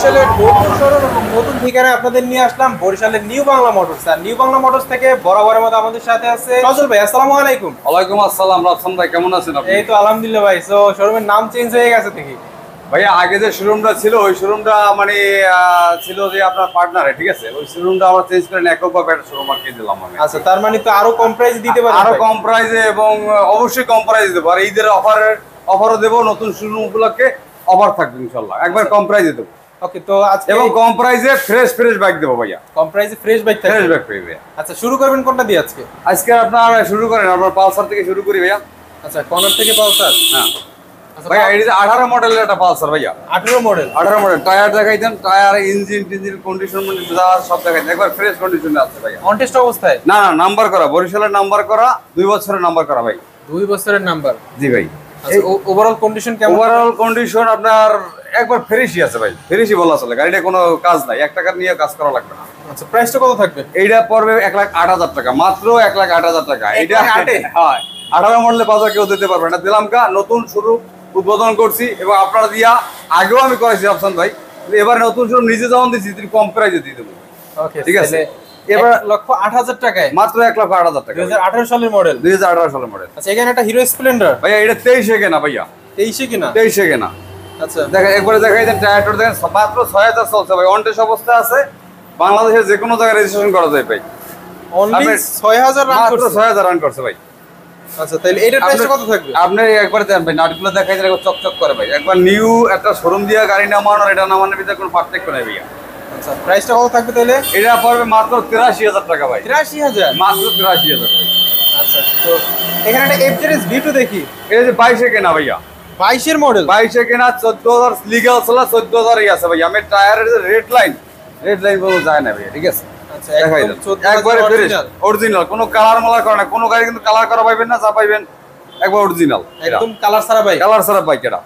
বরিশালের নতুন শোরুম এবং নতুন ঠিকানায় আপনাদের নিয়ে আসলাম বরিশালের নিউ বাংলা মোটরস। আর নিউ বাংলা মোটরস থেকে বরাবরের মতো আমাদের সাথে আছে সজল ভাই। আসসালামু আলাইকুম। ওয়ালাইকুম আসসালাম রাফসান ভাই, কেমন আছেন আপনি? এই তো আলহামদুলিল্লাহ ভাই। তো শোরুমের নাম চেঞ্জ হয়ে গেছে দেখি ভাই। আগে যে শোরুমটা ছিল ওই শোরুমটা মানে ছিল যে আপনার পার্টনারে, ঠিক আছে, ওই শোরুমটা আমরা চেঞ্জ করে একক বা একটা শোরুম আর কি দিলাম আমি। আচ্ছা, তার মানে তো আরো কম প্রাইস দিতে পারবেন? আরো কম প্রাইসে এবং অবশ্যই কম প্রাইসে দেবো। আর ঈদের অফারও দেবো, নতুন শোরুম উপলক্ষে অফার থাকবে ইনশাআল্লাহ, একবার কম প্রাইসে দেবো। ওকে, তো আজকে এবং কম প্রাইসে ফ্রেশ বাইক দেবো ভাইয়া। কম প্রাইসে ফ্রেশ বাইক থাকবে? ফ্রেশ বাইক পেয়ে। আচ্ছা, শুরু করবেন কোনটা দিয়ে আজকে? আজকে আপনার শুরু করেন, আপনার পালসার থেকে শুরু করি ভাইয়া। আচ্ছা, কর্নার থেকে পালসার। হ্যাঁ ভাইয়া, এটা 18 মডেলের একটা পালসার ভাইয়া। 18 মডেল? 18 মডেল। টায়ার দেখাই দেন, টায়ার ইঞ্জিন কন্ডিশন মানে যা সব দেখাই দেন, একবার ফ্রেশ কন্ডিশনে আছে ভাইয়া। অন টেস্ট অবস্থায়? না না, নাম্বার করা, বরিশালের নাম্বার করা, 2 বছরের নাম্বার করা ভাই। 2 বছরের নাম্বার? জি ভাই। আচ্ছা, ওভারঅল কন্ডিশন কেমন? ওভারঅল কন্ডিশন আপনার একবার ফ্রেশই আছে ভাই, ফ্রেশই বলা চলে। গাড়িটা কোনো কাজ নাই, 1 টাকা নিয়ে কাজ করা লাগবে না। আচ্ছা, প্রাইসটা কত থাকবে? এইটা পড়বে 1,08,000 টাকা, মাত্র 1,08,000 টাকা। এটা 1,08,000? হ্যাঁ, 18 মডেলের বাজার কেউ দিতে পারবে না। দিলাম কা, নতুন শুরু উদ্বোধন করছি এবং আপনারা দিয়া আগেও আমি করেছি আফসান ভাই। এবার নতুন শুরু নিজে যখন দিচ্ছি তিনি কম প্রাইসে দিয়ে দেবো। ওকে, ঠিক আছে। এবার 1,08,000 টাকায় মাত্র 1,08,000 টাকা, 2018 সালের মডেল। 2018 সালের মডেল। আচ্ছা, এখানে একটা হিরো স্প্লেন্ডার ভাইয়া, এটা 23-এ কেনা ভাইয়া। 23-এ কিনা? 23-এ কেনা। আচ্ছা, দেখেন একবারে দেখাই দেন, টায়ার দেখেন, মাত্র 6,000 চলছে ভাই। অন টেস্ট অবস্থা আছে, বাংলাদেশের যে কোনো জায়গায় রেজিস্ট্রেশন করা যায় ভাই। অনলি 6,000 রান মাত্র করছে? 6,000 রান করছে ভাই। আচ্ছা, তাহলে এটার প্রাইসটা কত থাকবে? আপনি একবার দেন ভাই, নাটগুলো দেখাই দেন, একবার চকচক করে ভাই। একবার নিউ একটা শোরুম দিয়ে গাড়ি নামানো আর এটা নামানোর ভিতরে কোনো পার্থক্য নেই ভাইয়া। আচ্ছা, প্রাইসটা কত থাকবে তাহলে? এটা পড়বে মাত্র 83,000 টাকা ভাই। 83,000? মাত্র 83,000 ভাই। আচ্ছা, তো এখানে একটা এফজেডএস V2 দেখি। এটা যে 22-এ কেনা ভাইয়া। 22-এর মডেল? 22-এ কেনা, 14,000 লিগ্যাল ছিল, 14,000-ই আছে ভাই। আমি টায়ারের যে রেড লাইন বলে যায় না ভাইয়া, ঠিক আছে। আচ্ছা, দেখাই দেন, একবারে ফ্রেশ অরিজিনাল, কোনো কালার মালার করে না। কোনো গাড়ি কিন্তু কালার করা পাইবেন না, যা পাইবেন একবার অরিজিনাল, একদম কালার ছাড়া বাইক? কালার ছাড়া বাইক এটা।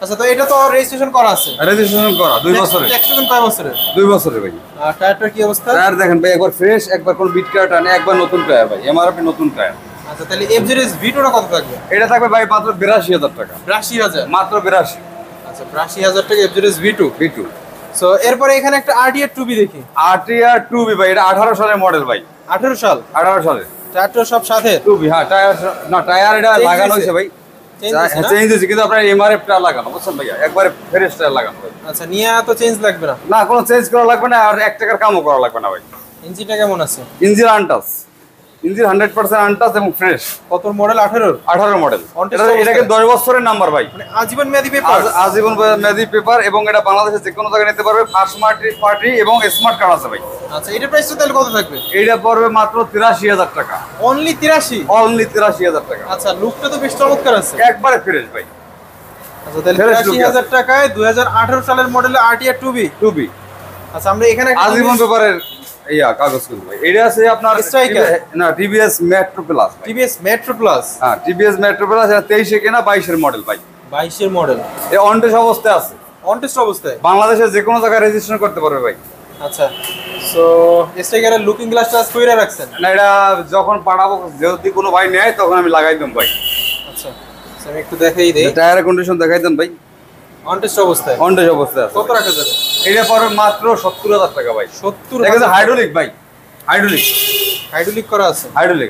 আচ্ছা, তো এটা তো রেজিস্ট্রেশন করা আছে? রেজিস্ট্রেশন করা 2 বছরের। ট্যাক্স পেমেন্ট কয় বছরের? 2 বছরের ভাই। আর টায়ারটার কি অবস্থা? টায়ার দেখেন ভাই, একবার ফ্রেশ, একবার কোন বিট কাটা টানে, একবার নতুন টায়ার ভাই, এমআরপি নতুন টায়ার। আচ্ছা, তাহলে এফজেডএস V2 টা কত থাকবে? এটা থাকবে ভাই মাত্র 82,000 টাকা। 82,000? মাত্র 82। আচ্ছা, 82,000 টাকা এফজেডএস V2। V2। সো এরপরে এখানে একটা RTR 2B দেখি। RTR 2B ভাই, এটা 18 সালের মডেল ভাই। 18 সাল? 18 সালের। টায়ার সব সাথে? 2B, হ্যাঁ। টায়ার না, টায়ার এটা লাগানো হয়েছে ভাই, চেঞ্জ হয়েছে, কিন্তু আপনার এমআরএফ টায়ার লাগানো, বুঝছেন ভাইয়া, একবারে ফ্রেশ টায়ার লাগানো ভাই। আচ্ছা, নিয়ে তো চেঞ্জ লাগবে না? না, কোনো চেঞ্জ করা লাগবে না, আর 1 টাকার কামও করা লাগবে না ভাই। ইঞ্জিনটা কেমন আছে? ইঞ্জিন আনটাচ, ইঞ্জিন 100% আনটাচ এবং ফ্রেশ। কত মডেল? 18 মডেল। On test এটাকে 10 বছরের নাম্বার ভাই, মানে আজীবন মেয়াদি পেপার? আজীবন মেয়াদি পেপার, এবং এটা বাংলাদেশে যে কোনো জায়গায় নিতে পারবে। ফার্স্ট পার্টি এবং স্মার্ট কার্ড আছে ভাই। আচ্ছা, এটার প্রাইসটা তাহলে কত থাকবে? এইটা পড়বে মাত্র 83,000 টাকা। অনলি 83? অনলি 83,000 টাকা। আচ্ছা, লুকটা তো বেশ চমৎকার আছে, একবারে ফ্রেশ ভাই। আচ্ছা, তাহলে 83,000 টাকায় 2018 সালের মডেলের RTR 2B। আচ্ছা, আমরা এখানে আজীবন পেপারের কাগজ কিন্তু ভাই। এটা আছে আপনার স্ট্রাইকার? না, TVS metro plus. TVS metro plus? হ্যাঁ, টিভিএস মেট্রো প্লাস। এটা 23-এ কেনা, 22-এর মডেল ভাই। 22-এর মডেল? এই অন টেস্ট অবস্থায় আছে, অন টেস্ট অবস্থায়? বাংলাদেশের যে কোনো জায়গায় রেজিস্ট্রেশন করতে পারবে ভাই। আচ্ছা, সো স্ট্রাইকারের লুকিং গ্লাস টাচ কইরা রাখছেন? না, এটা যখন পাঠাবো, যদি কোনো ভাই নেয় তখন আমি লাগাই দেব ভাই। আচ্ছা, আমি একটু দেখাই দেই। টায়ারের কন্ডিশন দেখাই দেন ভাই। অন টেস্ট অবস্থায়? অন টেস্ট অবস্থায় আছে। কত রাখা যাবে? এটা পড়বে মাত্র 70,000 টাকা ভাই। 70? এটা কিন্তু হাইড্রোলিক ভাই, হাইড্রোলিক করা আছে? হাইড্রোলিক।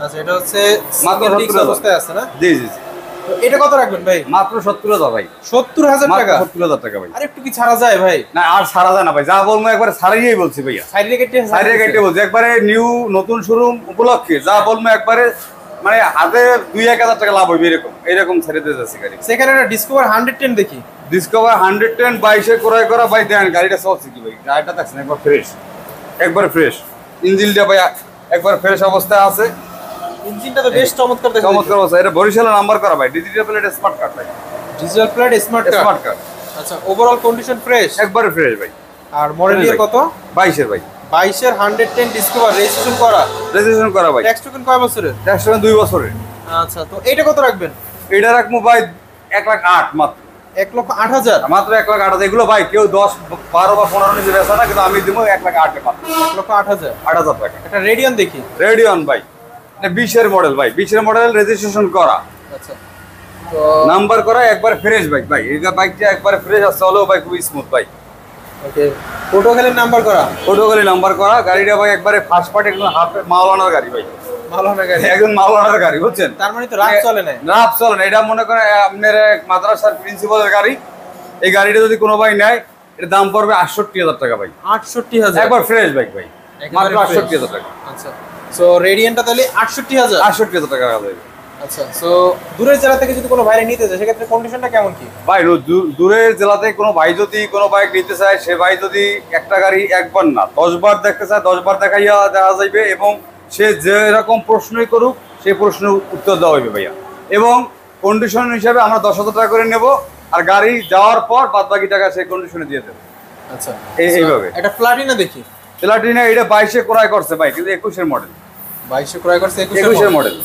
আচ্ছা, এটা হচ্ছে মাত্র সিঙ্গেল 70,000 ডিস্ক অবস্থায় আছে না? জি জি জি। তো এটা কত রাখবেন ভাই? মাত্র 70,000 ভাই। 70,000 মাত্র টাকা? 70,000 টাকা ভাই। আর একটু কি ছাড়া যায় ভাই? না, আর ছাড়া যায় না ভাই, যা বলবো একবারে ছাড়িয়েই বলছি ভাইয়া। সাইডে কেটে বলছি, একবারে নিউ নতুন শোরুম উপলক্ষে যা বলবো একবারে মানে হাতে 2-1,000 টাকা লাভ হবে, এরকম ছেড়ে দিয়ে যাচ্ছি গাড়ি। সেখানে একটা ডিসকভার 110 দেখি। ডিসকভার 110 22-এ ক্রয় করা ভাই। দেন গাড়িটা চলছে কি ভাই, গাড়িটা দেখছেন একবার ফ্রেশ, একবার ফ্রেশ। ইঞ্জিনটা ভাই একবার ফ্রেশ অবস্থায় আছে। ইঞ্জিনটা তো বেশ চমৎকার দেখা চমৎকার অবস্থা। এটা বরিশালের নাম্বার করা ভাই, ডিজিটাল প্লেট স্মার্ট কার্ড ভাই। Digital plate smart card? আচ্ছা, ওভারঅল কন্ডিশন ফ্রেশ? একবারে ফ্রেশ ভাই। আর মডেল ইয়ার কত? 22-এর ভাই। 22-এর 110 ডিসকভার, রেজিস্ট্রেশন করা ভাই। ট্যাক্স টোকেন কয় বছরের? ট্যাক্স টোকেন 2 বছরের। আচ্ছা, তো এটা কত রাখবেন? এটা রাখবো ভাই 1,08,000 মাত্র। 1,08,000? মাত্র 1,08,000। এগুলো ভাই কেউ 10, 12 বা 15 নিচে বেচা না, কিন্তু আমি দিব 1,08,000 মাত্র। 1,08,000 টাকা। একটা রেডিয়ন দেখি। রেডিয়ন ভাই, এটা 20-এর মডেল ভাই, 20-এর মডেল, রেজিস্ট্রেশন করা। আচ্ছা, তো নাম্বার করা, একবার ফ্রেশ বাইক ভাই। এই বাইকটা একবার ফ্রেশ আছে, চলো ভাই খুব স্মুথ ভাই। ওকে, পটুয়াখালীর নাম্বার করা, পটুয়াখালী নাম্বার করা গাড়িটা ভাই একবারে ফার্স্ট পার্টি একদম হাফ মাওলানার গাড়ি ভাই, মালহানা গাড়ি, একদম মাওলানার গাড়ি বুঝছেন। তার মানে তো রাত চলে না। রাত চলে না, এটা মনে করেন আপনার এক মাদ্রাসার প্রিন্সিপালের গাড়ি। এই গাড়িটা যদি কোনো ভাই নেয় এর দাম পড়বে 68,000 টাকা ভাই, 68,000 একবার ফ্রেশ বাইক ভাই, মাত্র 68,000 টাকা। আচ্ছা, সো রেডিয়েন্টটা তাহলে 68,000। 68,000 টাকা রাখা যাবে। আচ্ছা, সো দূরের জেলা থেকে যদি কোনো ভাইরে নিতে চায় সেক্ষেত্রে কন্ডিশনটা কেমন কি? ভাই দূরের জেলাতে কোনো ভাই যদি কোনো বাইক নিতে চায়, সে ভাই যদি একটা গাড়ি একবার না 10 বার দেখতে চায়, 10 বার দেখাইয়া দেখা যাইবে, এবং সে যেরকম প্রশ্নই করুক সেই প্রশ্নের উত্তর দেওয়া হইবে ভাইয়া। এবং কন্ডিশন হিসাবে আমরা 10,000 টাকা করে নেব, আর গাড়ি যাওয়ার পর বাদ বাকি টাকা সেই কন্ডিশনে দিয়ে দেবো। আচ্ছা, এইভাবে। এটা প্লাটিনা দেখি, প্লাটিনা এটা 22-এ ক্রয় করছে ভাই, কিন্তু 21-এর মডেল, 2200 ক্রয় করছে, 21-এর মডেল।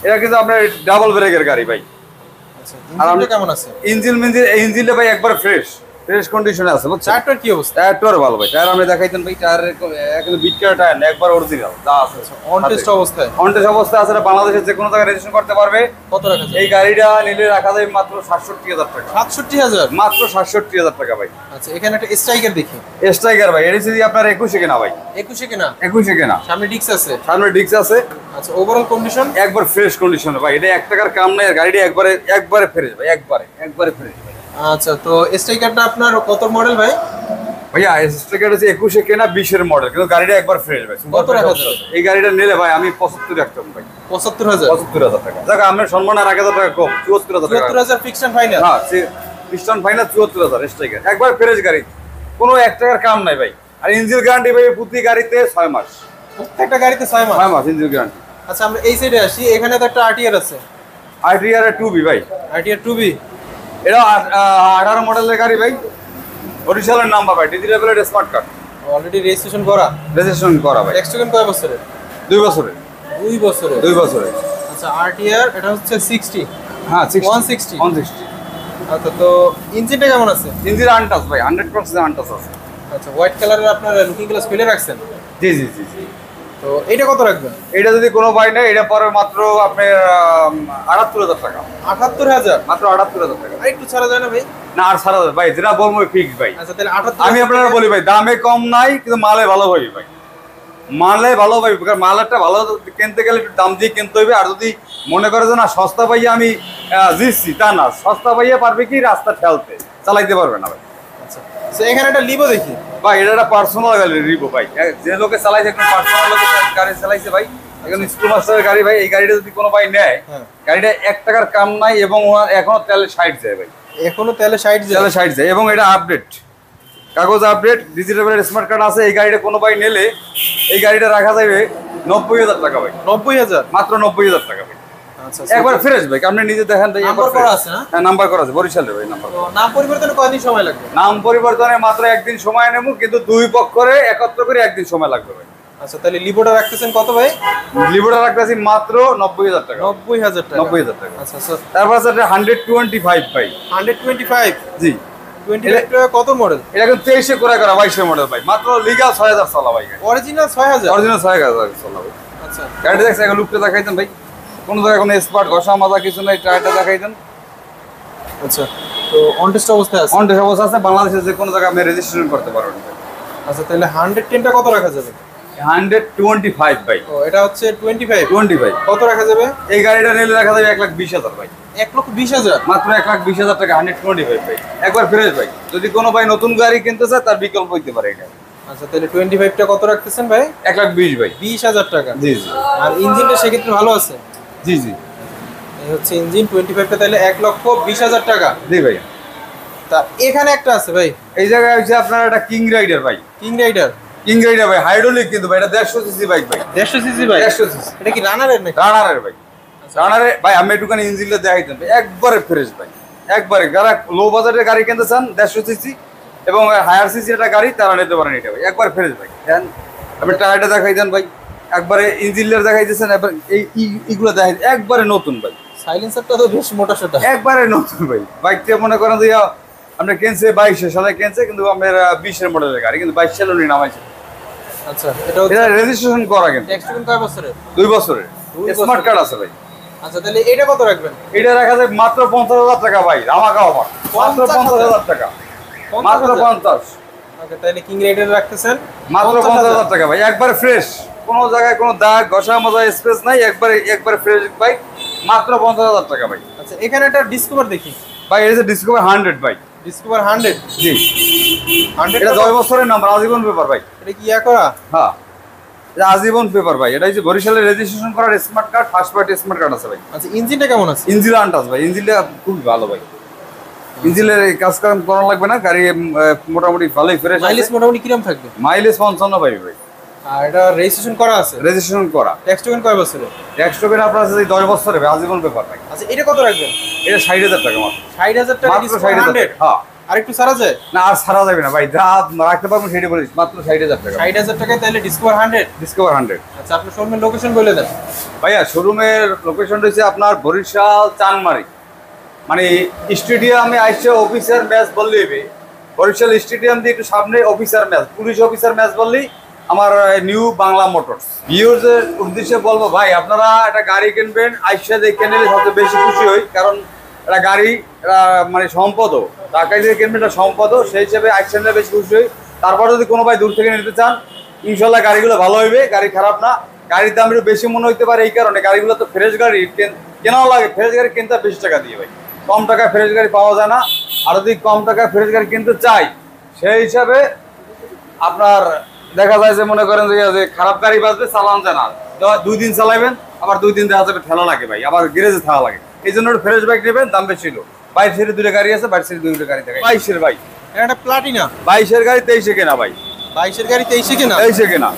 এটা কিন্তু আপনার ডাবল ব্রেকের গাড়ি ভাই। আচ্ছা, আর ইঞ্জিনটা কেমন আছে? ইঞ্জিনটা ভাই একবার ফ্রেশ কন্ডিশনে আছে বুঝছেন। চারটার কি অবস্থা? টায়ারটার ভালো ভাই, টায়ার আমি দেখাইতেন ভাই, টায়ারের কিন্তু বিটকার টায়ার না, একবার অরিজিনাল যা আছে অন টেস্ট অবস্থায়, অন টেস্ট অবস্থা আছে। বাংলাদেশের যে কোনো জায়গায় রেজিস্ট্রেশন করতে পারবে। কত রাখা যায়? এই গাড়িটা নিলে রাখা যায় মাত্র 67,000 টাকা, 67,000 মাত্র 67,000 টাকা ভাই। আচ্ছা, এখানে একটা স্ট্রাইকার দেখি, স্ট্রাইকার ভাই, এটা যদি আপনার 21-এ কেনা ভাই, 2100 কেনা, 21-এ কেনা, সামনে ডিক্স আছে, সামনে ডিক্স আছে। আচ্ছা, ওভারঅল কন্ডিশন একবার ফ্রেশ কন্ডিশনে ভাই, এটা 1 টাকার কাম নাই, আর গাড়িটা একবারে ফ্রেশ ভাই, একবারে ফ্রেশ ভাই। আচ্ছা, তো স্ট্রাইকারটা আপনার কত মডেল ভাই? ভাইয়া স্ট্রাইকার হচ্ছে 21-এ কেনা, 20-এর মডেল, কিন্তু গাড়িটা একবার ফ্রেশ ভাই। কত রাখা যাবে? এই গাড়িটা নিলে ভাই আমি 75 রাখতাম ভাই, 75,000, 75,000 টাকা। দেখ আমার সম্মান আর 1,000 টাকা কম, 74,000 টাকা। 74,000 ফিক্সড এন্ড ফাইনাল। হ্যাঁ, খ্রিস্টান ফাইনাল 74,000 স্ট্রাইকার, একবার ফ্রেশ গাড়ি, কোনো 1 টাকার কাম নাই ভাই। আর ইঞ্জিন গ্যারান্টি ভাই প্রতি গাড়িতে 6 মাস, প্রত্যেকটা গাড়িতে 6 মাস। 6 মাস ইঞ্জিন গ্যারান্টি। আচ্ছা, আমরা এই সাইডে আসি, এখানে তো একটা আরটিআর আছে, আরটিআর 2B ভাই, আরটিআর 2B, এটা 18 মডেলের গাড়ি ভাই, অরিজিনাল নাম্বার ভাই, digital plate, smart card, already registration করা, রেজিস্ট্রেশন করা ভাই। এক্সট্রিম কয় বছরের? 2 বছরের, 2 বছরের। 2 বছরের। আচ্ছা, আরটিআর এটা হচ্ছে 60, হ্যাঁ 160। 160। আচ্ছা, তো ইঞ্জিনটা কেমন আছে? ইঞ্জিন আনটাচ ভাই, 100% আনটাচ আছে। আচ্ছা, হোয়াইট কালারের আপনার লুকিং গ্লাস ফেলে রাখছেন, জি জি জি জি। তো এইটা কত রাখবেন? এটা যদি কোনো ভাই নেয়, এটা পরে মাত্র আপনার 78,000 টাকা, 78,000, মাত্র 78,000 টাকা। আর একটু ছাড়া যায় না ভাই? না আর ছাড়া যাবে ভাই, যেটা বলবো ফিক্স ভাই। আচ্ছা, তাহলে 78,000 আমি আপনারা বলি ভাই, দামে কম নাই, কিন্তু মালে ভালো হইবে ভাই, মালে ভালো হইবে। কারণ মালটা ভালো কিনতে গেলে একটু দাম দিয়ে কিনতে হইবে। আর যদি মনে করে যে না সস্তা পাইয়া আমি জিতছি, তা না, সস্তা পাইয়া পারবে কি রাস্তা ঠেলতে, চালাইতে পারবে না ভাই। আচ্ছা, তো এখানে একটা লিভো দেখি ভাই, এটা একটা পার্সোনাল গাড়ি রিবো ভাই, যে লোকে চালাইছে একটা পার্সোনাল লোকে গাড়ি চালাইছে ভাই, এখন স্কুল মাস্টারের গাড়ি ভাই। এই গাড়িটা যদি কোনো ভাই নেয়, হ্যাঁ, গাড়িটা 1 টাকার কাম নাই, এবং ওনার এখনো তেলে 60 যায় ভাই, এখনো তেলে 60 যায়। তেলে 60 যায়, এবং এটা আপডেট, কাগজ আপডেট, ডিজিটাল স্মার্ট কার্ড আছে। এই গাড়িটা কোনো ভাই নিলে এই গাড়িটা রাখা যাবে 90,000 টাকা ভাই, 90,000, মাত্র 90,000 টাকা ভাই, আচ্ছা, একবার ফ্রেশ ভাই। আপনি নিজে দেখেন ভাই, নাম্বার করা আছে না? হ্যাঁ নাম্বার করা আছে, বরিশালের ভাই নাম্বার। তো নাম পরিবর্তনে কয়দিন সময় লাগবে? নাম পরিবর্তনে মাত্র 1 দিন সময় নেব, কিন্তু 2 পক্ষরে একত্র করে 1 দিন সময় লাগবে ভাই। আচ্ছা, তাহলে লিভোটা রাখতেছেন কত ভাই? লিভোটা রাখতেছি মাত্র 90,000 টাকা, 90,000 টাকা। 90,000 টাকা। আচ্ছা, স্যার, তারপর আছে 125 ভাই, 125, জি। 25 টাকা কত মডেল? এটা কিন্তু 23-এ করা 22-এর মডেল ভাই, মাত্র লিগাল 6,000 চলা ভাই, অরিজিনাল 6,000। অরিজিনাল 6,000 চলা ভাই। আচ্ছা, গাড়িটা দেখছেন, এখন লুকটা দেখাইতেন ভাই, কোনো জায়গায় কোনো স্পট ঘষা মাজা কিছু নাই, টায়ারটা দেখাইতেন। আচ্ছা, তো অন টেস্ট অবস্থায় আছে। অন টেস্ট অবস্থা আছে, বাংলাদেশের যে কোনো জায়গায় আপনি রেজিস্ট্রেশন করতে পারবেন ভাই। আচ্ছা, তাহলে 110টা কত রাখা যাবে? 125 ভাই, ও, এটা হচ্ছে 25, 25 কত রাখা যাবে? এই গাড়িটা নিলে রাখা যাবে 1,20,000 ভাই, 1,20,000, মাত্র 1,20,000 টাকা, 125 ভাই, একবার ফ্রেশ ভাই। যদি কোনো ভাই নতুন গাড়ি কিনতে চায়, তার বিকল্প হইতে পারে এটা। আচ্ছা, তাহলে 25টা কত রাখতেছেন ভাই? 1,20,000 ভাই, 20,000 টাকা। জি জি আর ইঞ্জিনটা সেক্ষেত্রে ভালো আছে? জি জি এই হচ্ছে ইঞ্জিন, 25টা তাহলে 1,20,000 টাকা। জি ভাই। তা এখানে একটা আছে ভাই, এই জায়গায় হচ্ছে আপনার একটা কিং রাইডার ভাই, কিং রাইডার, কিং রাইডার ভাই, হাইড্রোলিক, কিন্তু ভাই এটা 150 সিসি বাইক ভাই, 150 সিসি ভাই। 150 সিসি এটা কি রানারের নাকি? রানারের ভাই, রানারে ভাই। আমি একটুখানি ইঞ্জিনটা দেখাইতেন ভাই, একবারে ফ্রেশ ভাই, একবারে। যারা লো বাজেটের গাড়ি কিনতে চান 150 সিসি এবং হায়ার সিসি একটা গাড়ি, তারা নিতে পারেন এটা ভাই, একবার ফ্রেশ ভাই। দেন আপনি টায়ারটা দেখাই দেন ভাই, একবারে ইঞ্জিনটা দেখাইতেছেন, এবার এইগুলো দেখাই একবারে নতুন ভাই, সাইলেন্সারটা তো বেশ মোটা সোটা। একবারে নতুন ভাই। বাইকটা মনে করেন যে আপনি কিনছে 22 সালে কিনছে, কিন্তু আপনার 20-এর মডেলের গাড়ি, কিন্তু 22 সালে উনি নামাইছে। আচ্ছা, এটা হচ্ছে এটা রেজিস্ট্রেশন করা, কিন্তু এক্সট্রিম কয় বছরের? 2 বছরের, স্মার্ট কার্ড আছে ভাই। আচ্ছা, তাহলে এটা কত রাখবেন? এটা রাখা যায় মাত্র 50,000 টাকা ভাই, রামাকা অফার, মাত্র 50,000 টাকা, মাত্র 50। ওকে, তাহলে কিং রেডের রাখতেছেন মাত্র 50,000 টাকা ভাই, একবার ফ্রেশ, কোনো জায়গায় কোনো দাগ ঘষা মজা স্পেস নাই, একবারে ফ্রেশ বাইক, মাত্র 50,000 টাকা ভাই। আচ্ছা, এখানে একটা ডিসকভার দেখি ভাই এটা ডিসকভার 100 ভাই। ডিসকভার 100 জি, 100 এটা 10 বছরের নাম্বার, আজীবন পেপার ভাই। এটা কি ইয়া করা? হ্যাঁ, এটা আজীবন পেপার ভাই। এটা হচ্ছে বরিশালের রেজিস্ট্রেশন করার smart card, first party smart card আছে ভাই। আচ্ছা, ইঞ্জিনটা কেমন আছে? ইঞ্জিন আনটাস ভাই, ইঞ্জিনটা খুবই ভালো ভাই। ইঞ্জিনের কাজ কাম করা লাগবে না, গাড়ি মোটামুটি ভালোই ফ্রেশ। মাইলেজ মোটামুটি কিরকম থাকবে? মাইলেজ 55 ভাই ভাই। আর এটা রেজিস্ট্রেশন করা আছে? রেজিস্ট্রেশন করা। ট্যাক্স টোকেন কয় বছরের? ট্যাক্স টোকেন আপনার আছে 10 বছরের ভাই, আজীবন পেপার ভাই। আচ্ছা, এটা কত রাখবেন? এটা 60,000 টাকা মাত্র। 60,000 টাকা মাত্র ডিসকভার 60,000 100? হ্যাঁ। আর একটু ছাড়া যায়? না, আর ছাড়া যাবে না ভাই, যা রাখতে পারবো সেটা বলিস, মাত্র 60,000 টাকা। 60,000 টাকায় তাহলে ডিসকভার 100? ডিসকভার 100। আচ্ছা, আপনার শোরুমের লোকেশন বলে দেন। ভাইয়া শোরুমের লোকেশন রয়েছে আপনার বরিশাল চানমারি, মানে স্টেডিয়ামে আইসে অফিসার ম্যাচ বললেই হবে। বরিশাল স্টেডিয়াম দিয়ে একটু সামনে officer match, police officer match বললেই আমার নিউ বাংলা মোটরস। ভিউয়ার্সের উদ্দেশ্যে বলবো ভাই, আপনারা একটা গাড়ি কিনবেন, আইসা দেখে নিলে সবচেয়ে বেশি খুশি হই, কারণ একটা গাড়ি মানে সম্পদও, টাকা দিয়ে কিনবেন এটা সম্পদও, সেই হিসেবে আইসা নিলে বেশি খুশি হই। তারপর যদি কোনো ভাই দূর থেকে নিতে চান, ইনশাল্লাহ গাড়িগুলো ভালো হইবে, গাড়ি খারাপ না। গাড়ির দাম একটু বেশি মনে হইতে পারে, এই কারণে গাড়িগুলো তো ফ্রেশ গাড়ি কেনাও লাগে, ফ্রেশ গাড়ি কিনতে বেশি টাকা দিয়ে ভাই, কম টাকায় ফ্রেশ গাড়ি পাওয়া যায় না। আর যদি কম টাকায় ফ্রেশ গাড়ি কিনতে চাই, সেই হিসাবে আপনার দেখা যায় যে মনে করেন যে খারাপ গাড়ি বাজবে, চালান যায় না, 2 দিন চালাবেন, আবার 2 দিন দেখা যাবে ঠেলা লাগে ভাই, আবার গ্যারেজে থাকা লাগে। এই জন্য ফ্রেশ বাইক নেবেন, দাম বেশি ছিল। 22-এর 2টা গাড়ি আছে, 22-এর 2টা গাড়ি থাকে। 22-এর ভাই, এটা একটা প্লাটিনা। 22-এর গাড়ি 23-এ কেনা ভাই। 22 এর গাড়ি 23 এ কেনা? 23-এ কেনা।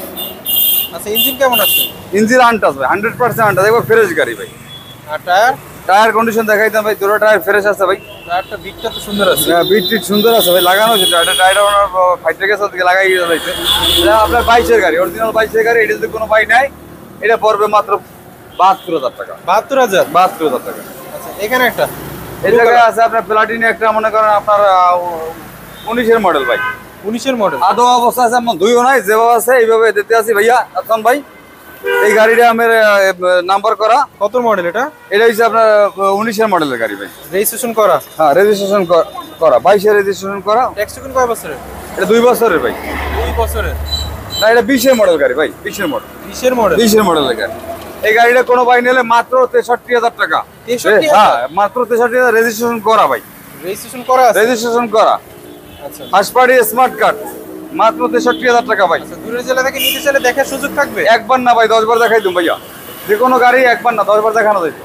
আচ্ছা, ইঞ্জিন কেমন আছে? ইঞ্জিন আনটাস ভাই, 100% আনটাস, একবার ফ্রেশ গাড়ি ভাই। আর টায়ার? টায়ার কন্ডিশন দেখাই দাম ভাই, দুটো টায়ার ফ্রেশ আছে ভাই। টায়ারটা বিটটা তো সুন্দর আছে। বিট টিট সুন্দর আছে ভাই, লাগানো আছে টায়ারটা ওনার ফাইটে গেছে, ওদিকে লাগাই দিয়েছে। এটা আপনার 22-এর গাড়ি, অরিজিনাল 22-এর গাড়ি। এটা যদি কোনো ভাই নেয়, এটা পড়বে মাত্র 72,000 টাকা। 72,000? 72,000 টাকা। আচ্ছা, এখানে একটা এই জায়গায় আছে আপনার প্লাটিনি একটা, মনে করেন আপনার 19-এর মডেল ভাই। 19 এর মডেল? আদৌ অবস্থা আছে, এমন ধুইও নাই, যেভাবে আছে এইভাবে দিতে আছি ভাইয়া। আসান ভাই, এই গাড়িটা আমার নাম্বার করা। কত মডেল এটা? এটা হচ্ছে আপনার 19-এর মডেলের গাড়ি ভাই। রেজিস্ট্রেশন করা? হ্যাঁ, রেজিস্ট্রেশন করা, 22-এর রেজিস্ট্রেশন করা। ট্যাক্স টোকেন কয় বছরের? এটা 2 বছরের ভাই। 2 বছরের? না, এটা 20-এর মডেল গাড়ি ভাই, 20-এর মডেল। 20 এর মডেল? 20-এর মডেলের গাড়ি। এই গাড়িটা কোনো ভাই নিলে মাত্র 63,000 টাকা। 63,000? হ্যাঁ, মাত্র 63,000 রেজিস্ট্রেশন করা ভাই। রেজিস্ট্রেশন করা আছে? রেজিস্ট্রেশন করা, আচ্ছা ফার্স্ট পার্টি স্মার্ট কার্ড, মাত্র 63,000 টাকা ভাই। আচ্ছা, দূরের জেলা থেকে নিতে চাইলে দেখার সুযোগ থাকবে? একবার না ভাই, 10 বার দেখাই দিন ভাইয়া, যে কোনো গাড়ি একবার না 10 বার দেখানো যাবে।